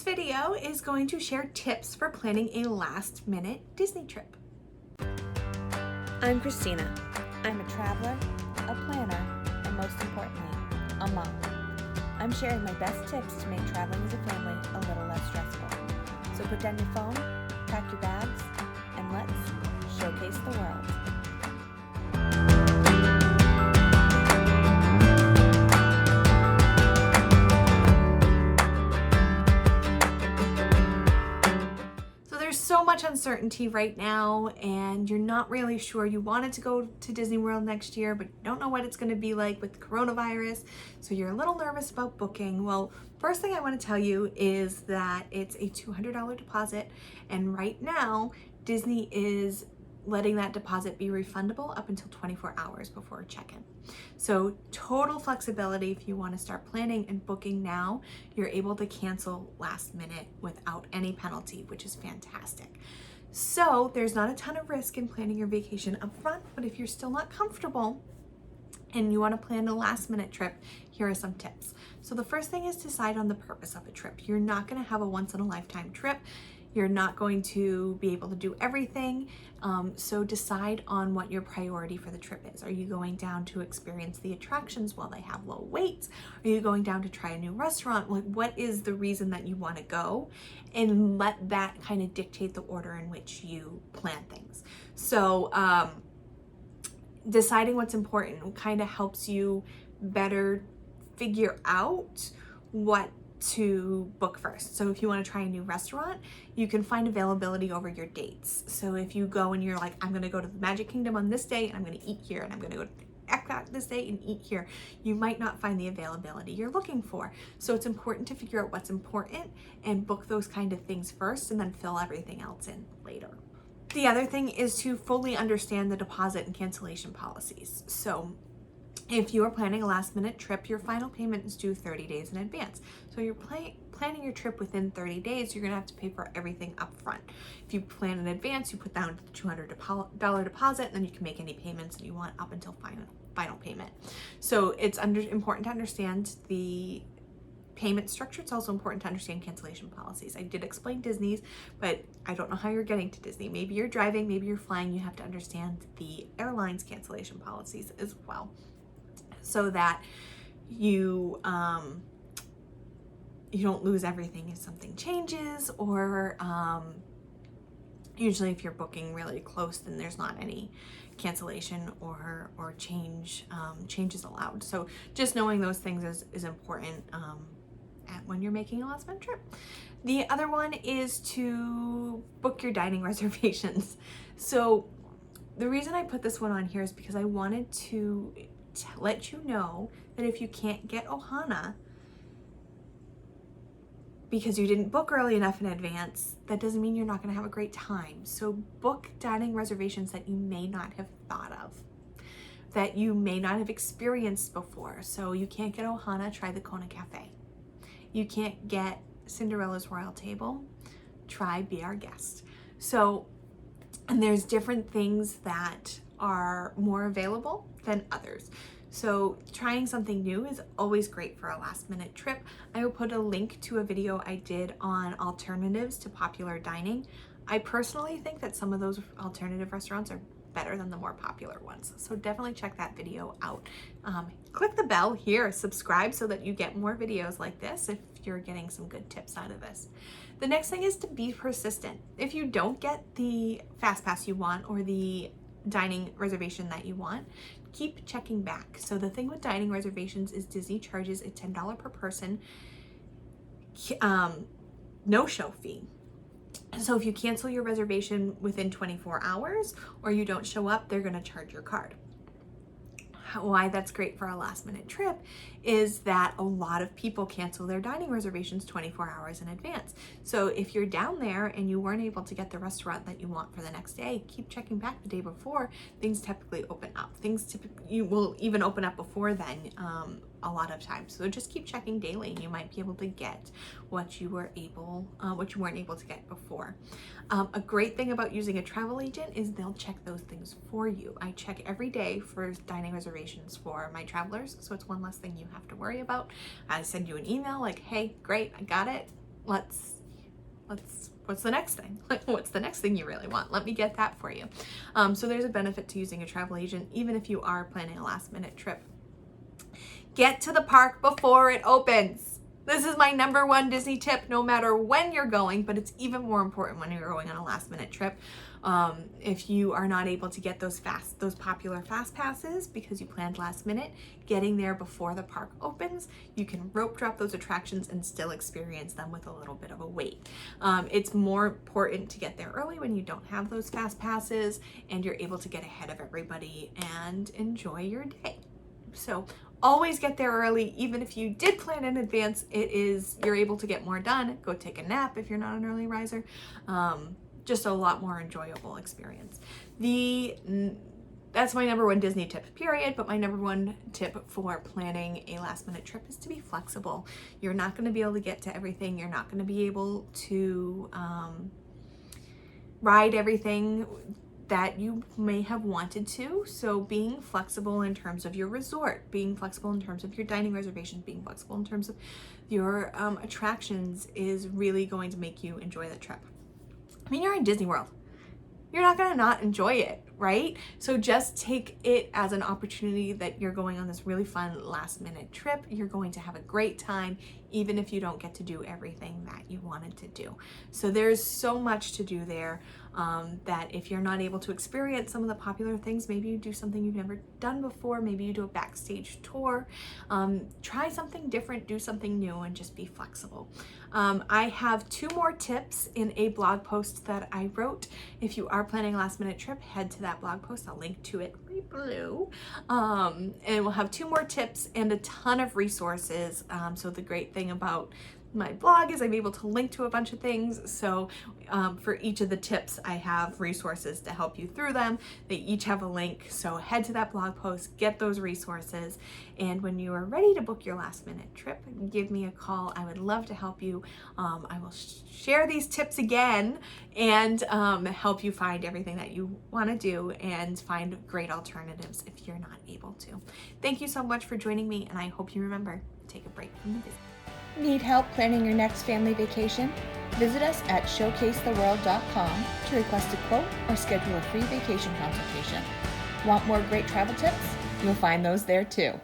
video is going to share tips for planning a last-minute Disney trip. I'm Christina. I'm a traveler, a planner, and most importantly, a mom. I'm sharing my best tips to make traveling as a family a little less stressful. So put down your phone, pack your bags, and let's showcase the world. So much uncertainty right now, and you're not really sure. You wanted to go to Disney World next year, but you don't know what it's going to be like with coronavirus, so you're a little nervous about booking. Well, first thing I want to tell you is that it's a $200 deposit, and right now Disney is letting that deposit be refundable up until 24 hours before check-in. So total flexibility. If you want to start planning and booking now, you're able to cancel last minute without any penalty, which is fantastic. So there's not a ton of risk in planning your vacation up front, but if you're still not comfortable and you want to plan a last minute trip, here are some tips. So the first thing is decide on the purpose of a trip. You're not going to have a once in a lifetime trip. You're not going to be able to do everything. So decide on what your priority for the trip is. Are you going down to experience the attractions while they have low waits? Are you going down to try a new restaurant? Like, what is the reason that you want to go? And let that kind of dictate the order in which you plan things. So deciding what's important kind of helps you better figure out what to book first. So if you want to try a new restaurant, you can find availability over your dates. So if you go and you're like, I'm going to go to the Magic Kingdom on this day and I'm going to eat here, and I'm going to go to Epcot this day and eat here, you might not find the availability you're looking for. So it's important to figure out what's important and book those kind of things first, and then fill everything else in later. The other thing is to fully understand the deposit and cancellation policies. So if you are planning a last minute trip, your final payment is due 30 days in advance. So you're planning your trip within 30 days, you're gonna have to pay for everything up front. If you plan in advance, you put down the $200 deposit, and then you can make any payments that you want up until final payment. So it's important to understand the payment structure. It's also important to understand cancellation policies. I did explain Disney's, but I don't know how you're getting to Disney. Maybe you're driving, maybe you're flying. You have to understand the airline's cancellation policies as well, so that you you don't lose everything if something changes, or usually if you're booking really close, then there's not any cancellation or changes allowed. So just knowing those things is important when you're making a last minute trip. The other one is to book your dining reservations. So the reason I put this one on here is because I wanted to let you know that if you can't get Ohana because you didn't book early enough in advance, that doesn't mean you're not going to have a great time. So book dining reservations that you may not have thought of, that you may not have experienced before. So you can't get Ohana, try the Kona Cafe. You can't get Cinderella's Royal Table, try Be Our Guest. So, and there's different things that are more available than others. So trying something new is always great for a last minute trip. I will put a link to a video I did on alternatives to popular dining. I personally think that some of those alternative restaurants are better than the more popular ones. So definitely check that video out. Click the bell here, subscribe so that you get more videos like this if you're getting some good tips out of this. The next thing is to be persistent. If you don't get the fast pass you want or the dining reservation that you want, keep checking back. So the thing with dining reservations is Disney charges a $10 per person no-show fee. So if you cancel your reservation within 24 hours or you don't show up, they're going to charge your card. Why that's great for a last minute trip is that a lot of people cancel their dining reservations 24 hours in advance. So if you're down there and you weren't able to get the restaurant that you want for the next day, keep checking back the day before. Things typically open up. You will even open up before then a lot of times. So just keep checking daily and you might be able to get what you weren't able to get before. A great thing about using a travel agent is they'll check those things for you. I check every day for dining reservations for my travelers, so it's one less thing you have to worry about. I send you an email like, hey, great, I got it. Let's what's the next thing? What's the next thing you really want? Let me get that for you. So there's a benefit to using a travel agent, even if you are planning a last minute trip. Get to the park before it opens. This is my number one Disney tip, no matter when you're going, but it's even more important when you're going on a last minute trip. If you are not able to get those popular fast passes because you planned last minute, getting there before the park opens, you can rope drop those attractions and still experience them with a little bit of a wait. It's more important to get there early when you don't have those fast passes and you're able to get ahead of everybody and enjoy your day. So always get there early. Even if you did plan in advance, you're able to get more done. Go take a nap if you're not an early riser. Just a lot more enjoyable experience. That's my number one Disney tip, period. But my number one tip for planning a last minute trip is to be flexible. You're not going to be able to get to everything. You're not going to be able to ride everything that you may have wanted to. So being flexible in terms of your resort, being flexible in terms of your dining reservations, being flexible in terms of your attractions is really going to make you enjoy the trip. I mean, you're in Disney World. You're not going to not enjoy it, right? So just take it as an opportunity that you're going on this really fun last minute trip. You're going to have a great time, even if you don't get to do everything that you wanted to do. So there's so much to do there that if you're not able to experience some of the popular things, maybe you do something you've never done before. Maybe you do a backstage tour. Try something different, do something new, and just be flexible. I have 2 more tips in a blog post that I wrote. If you are planning a last minute trip, head to that blog post. I'll link to it right below. And we'll have 2 more tips and a ton of resources. So the great thing about my blog is I'm able to link to a bunch of things. So for each of the tips, I have resources to help you through them. They each have a link. So head to that blog post, get those resources. And when you are ready to book your last minute trip, give me a call. I would love to help you. I will share these tips again and help you find everything that you want to do and find great alternatives if you're not able to. Thank you so much for joining me, and I hope you remember, take a break from the business. Need help planning your next family vacation? Visit us at showcasetheworld.com to request a quote or schedule a free vacation consultation. Want more great travel tips? You'll find those there too.